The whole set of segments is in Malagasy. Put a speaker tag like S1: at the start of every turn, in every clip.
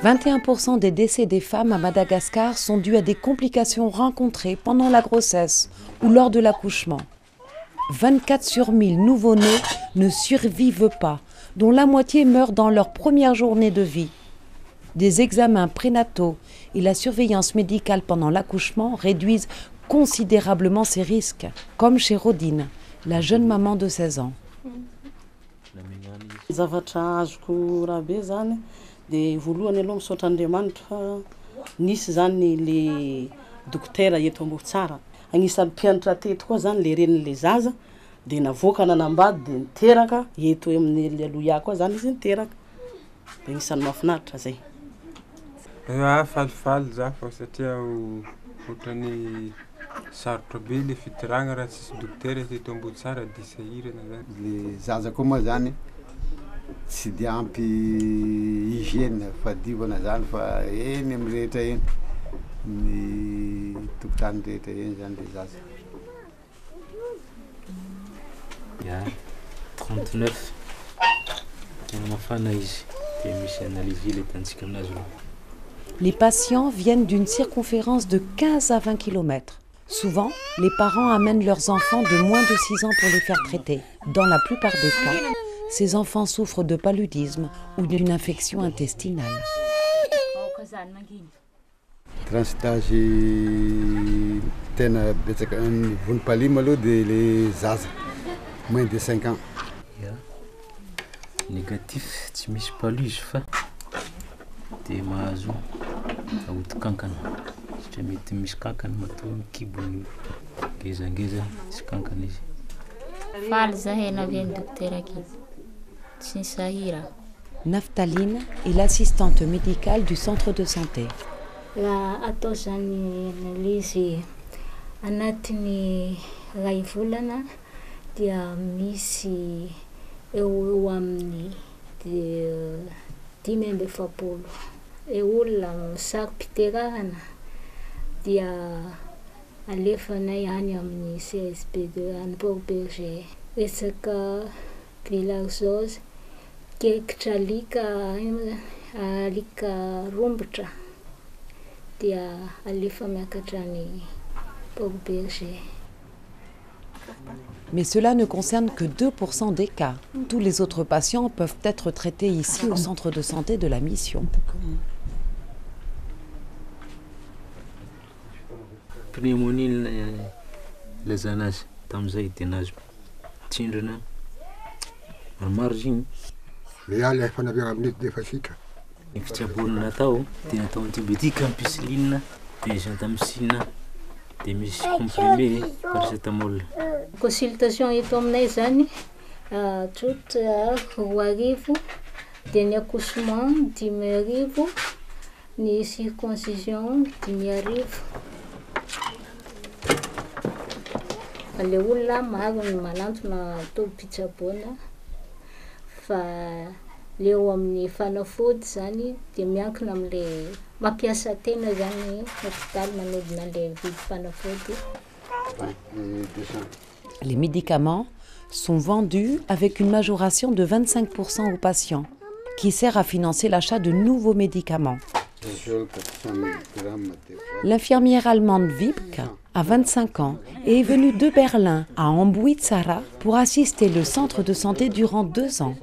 S1: 21% des décès des femmes à Madagascar sont dus à des complications rencontrées pendant la grossesse ou lors de l'accouchement. 24 sur 1000 nouveau-nés ne survivent pas, dont la moitié meurt dans leur première journée de vie. Des examens prénataux et la surveillance médicale pendant l'accouchement réduisent considérablement ces risques, comme chez Rodine, la jeune maman de 16 ans.
S2: Zavatra azoko rabe zany dia voalohany aloha misaotra Andriamanitra fa nisy zany le dokotera eto Ambohitsara. Agnisan'ny mpianatra teto koa zany le renin'le zaza dia navoaka nanambady dia niteraka eto amin'ny aloha koa zany izy niteraka. Dia agnisan'ny mahafinaritra zay.
S3: Falifaly za fa satria ohatrany sarotra be le fitiragna raha tsisy dokotera teto Ambohitsara dia sahirana zany.
S4: Le zaza koa moa zany tsy dia ampy hygiène fadiovana zany fa eny amin'ny rehetra eny ny tokotany rehetra eny zany le zaza.
S5: Ya 39 tena mafana izy dia misy analyse le tantsika aminazy.
S1: Les patients viennent d'une circonférence de 15 à 20 km. Souvent, les parents amènent leurs enfants de moins de 6 ans pour les faire traiter. Dans la plupart des cas, ces enfants souffrent de paludisme ou d'une infection intestinale.
S4: Transitage tena betsaka vonim-palima aloha dia le zaza moins de 5 ans.
S5: Négatif, tsy misy paluze fa dia mahazo aoto-kankana satria mety misy kankana matoa mikibony ngezangeza misy kankana izy.
S6: Faly zahay navian'ny dokotera aky tsy nisahira.
S1: Naftaline est l'assistante médicale du centre de santé.
S6: La atao zany analyse anatin'ny ray volana dia misy eo amin'ny 10 e olona saro-piterahana dia alefanay any amin'ny CSP2 any Port-Berger. Resaka bilharzose, kekitra alika rombotra dia alefa miakatra any Port-Berger.
S1: Mais cela ne concerne que 2% des cas. Tous les autres patients peuvent être traités ici au centre de santé de la mission.
S5: Pneumonie laizana azy tamin'izay dia nazo tsindrana maromaro izy igny.
S7: Le ala fanaviana amin'ito dia efa sika.
S5: Ny fitsaboana natao dia natao antibiotika, ampicilline, dia gentamicine, dia misy comprimé paracétamol.
S6: Consultation eto aminay zany tsotra 2,000, dia ny accouchement 10,000, ny circoncision 10,000. Le olona maro ny manantona atao pitsaboana fa leo amin'ny fanafody zany dia miankina amin'le mampiasa tena zany hôpital manodina le vidy fanafody.
S1: Les médicaments sont vendus avec une majoration de 25% aux patients, qui sert à financer l'achat de nouveaux médicaments. L'infirmière allemande Wiebke a 25 ans et est venue de Berlin à Ambohitsara pour assister le centre de santé durant 2 ans.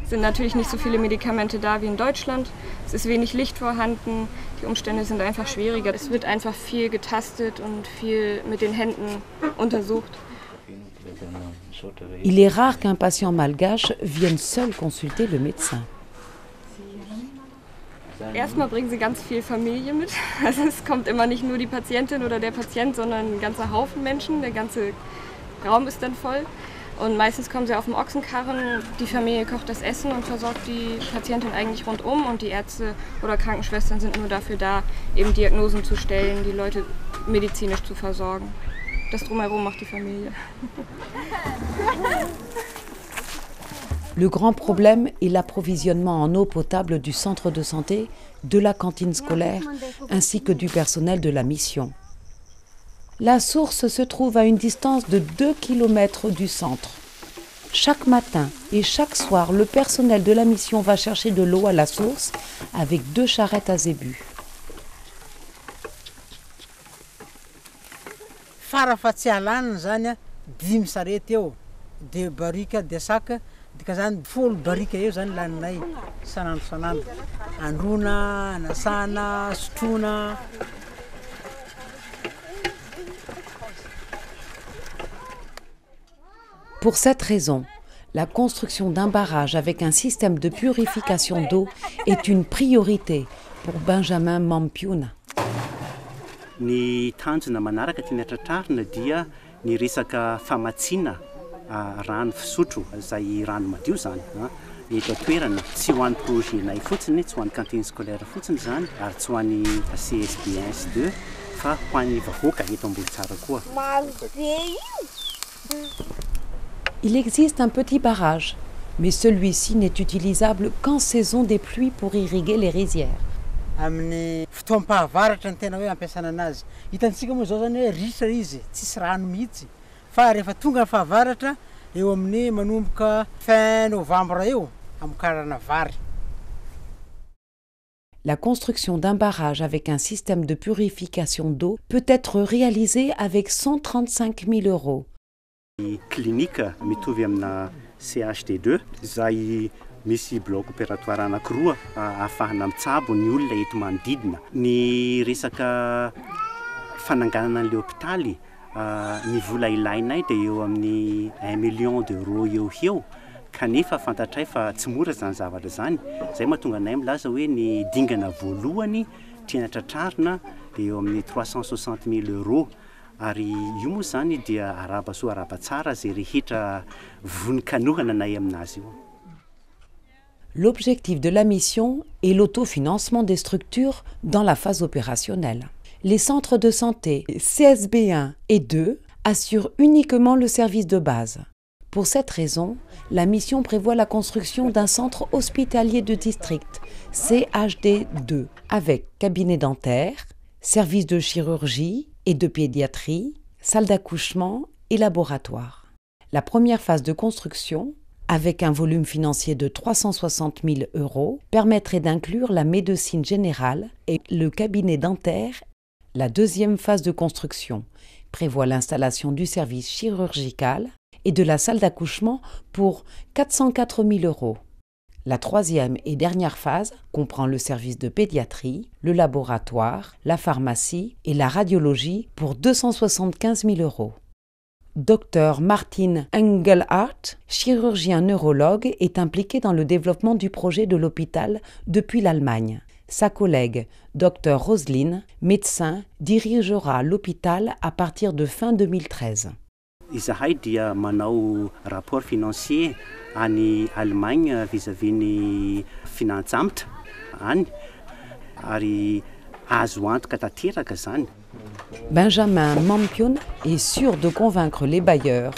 S8: Es sind natürlich nicht so viele Medikamente da wie in Deutschland. Es ist wenig Licht vorhanden. Die Umstände sind einfach schwieriger. Es wird einfach viel getastet und viel mit den Händen untersucht.
S1: Il est rare qu'un patient malgache vienne seul consulter le médecin.
S8: Erstmal bringen sie ganz viel Familie mit. Also es kommt immer nicht nur die Patientin oder der Patient, sondern ein ganzer Haufen Menschen. Der ganze Raum ist dann voll. Und meistens kommen sie auf dem Ochsenkarren, die Familie kocht das Essen und versorgt die Patientin eigentlich rundum. Und die Ärzte oder Krankenschwestern sind nur dafür da, eben Diagnosen zu stellen, die Leute medizinisch zu versorgen. Das Drumherum macht die Familie.
S1: Le grand problème est l'approvisionnement en eau potable du centre de santé, de la cantine scolaire, ainsi que du personnel de la mission. La source se trouve à une distance de 2 km du centre. Chaque matin et chaque soir, le personnel de la mission va chercher de l'eau à la source avec 2 charrettes à zébu.
S9: Farafatsy alana zany 5 sarety eo, de barika de sac, dika zany 10 barika eo zany laninay sanandro. Androna, anasana, sotrona.
S1: Pour cette raison, la construction d'un barrage avec un système de purification d'eau est une priorité pour Benjamin Mampiona.
S10: Ny tanjona manaraka tiana tratrarina dia ny resaka famatsiana rano fisotro izay rano madio zany eto an-toerana tsy ho an'ny projetnay fotsiny, tsy ho an'ny cantine scolaire fotsiny zany ary tsy ho an'ny CSB1 S2 fa ho an'ny vahoaka eto Ambohitsara koa.
S1: Il existe un petit barrage, mais celui-ci n'est utilisable qu'en saison des pluies pour irriguer les rizières.
S9: Amin'ny fotoam-pahavaratra ny tena hoe ampiasana anazy. Hitantsika moa zao zany hoe ritra izy, tsisy rano mihitsy. Fa rehefa tonga ny fahavaratra, eo amin'ny manomboka fin novembre eo, amokarana vary.
S1: La construction d'un barrage avec un système de purification d'eau peut être réalisée avec 135 000 €.
S10: Clinique mitovy amina CHD2 izay misy bloc opératoire anankiroa ahafahana mitsabo ny olona eto manodidina. Ny resaka fananganana an'ilay hôpitaly ny vola ilainay dia eo amin'ny 1 million d'euros eo kanefa fantatray fa tsy mora zany zavatra zany. Zay mahatonga anay milaza hoe ny dingana voalohany tiana tratrarina dia eo amin'ny 360 000 €. Ary io moa zany dia araba soa araba tsara zay rehetra vonin-kanohana nay aminazy io.
S1: L'objectif de la mission est l'autofinancement des structures dans la phase opérationnelle. Les centres de santé CSB1 et 2 assurent uniquement le service de base. Pour cette raison, la mission prévoit la construction d'un centre hospitalier de district, CHD2, avec cabinet dentaire, service de chirurgie et de pédiatrie, salle d'accouchement et laboratoire. La première phase de construction, avec un volume financier de 360 000 €, permettrait d'inclure la médecine générale et le cabinet dentaire. La deuxième phase de construction prévoit l'installation du service chirurgical et de la salle d'accouchement pour 404 000 €. La troisième et dernière phase comprend le service de pédiatrie, le laboratoire, la pharmacie et la radiologie pour 275 000 €. Dr Martin Engelhardt, chirurgien neurologue, est impliqué dans le développement du projet de l'hôpital depuis l'Allemagne. Sa collègue, Dr Roselyne, médecin, dirigera l'hôpital à partir de fin 2013.
S10: Izahay dia manao rapport financier any Allemagne vis-à-vis ny finantsambatra any ary azo antoka tanteraka zany.
S1: Benjamin Mampiona est sûr de convaincre les bailleurs,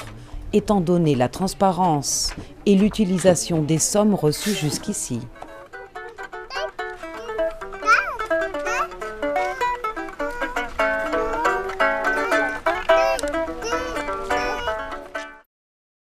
S1: étant donné la transparence et l'utilisation des sommes reçues jusqu'ici.